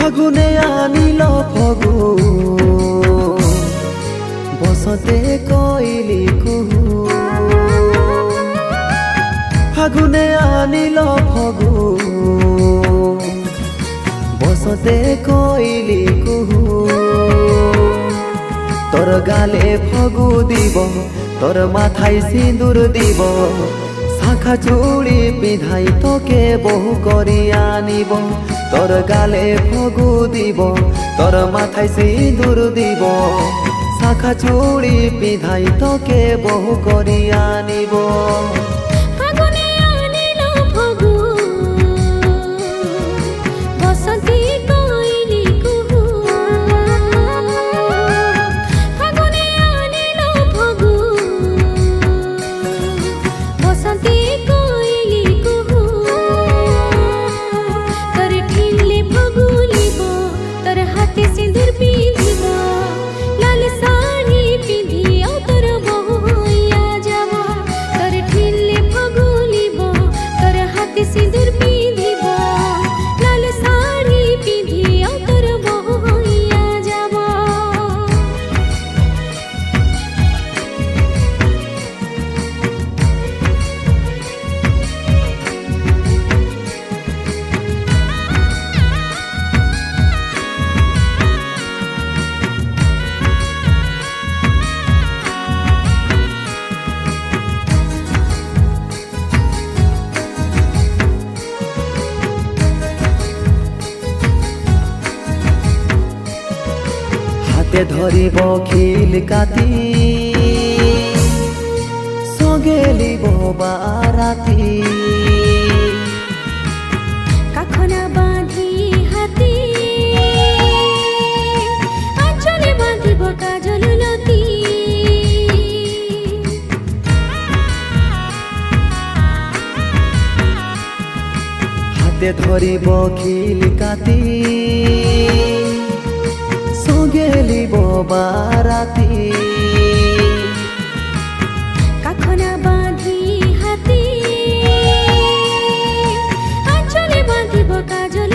ফাগুনে আনিল ফগু বসতে কইলি কুহু ফাগুনে আনিল ফগু বসতে কইলি কুহু তোর গালে ফগু দিব তোর মাথায় সিঁদুর দিব শাখা চুড়ি পিধাই তোকে বহু করি আনিব তোর গালে ফগু দিব তোর মাথায় সিঁদুর দিব শাখা চুড়ি পিধাই তোকে বহু করি আনিব হাতে ধরিব খিল কাতি সগেলিব বারাতি কাখনা বাঁধি হাতি আঁচলে বাঁধিব কাজল লতি হাতে ধরিব খিল কাতি গেলিব বারাতি কাখনা বাঁধি হাতি আঁচলে বাঁধিব কাজল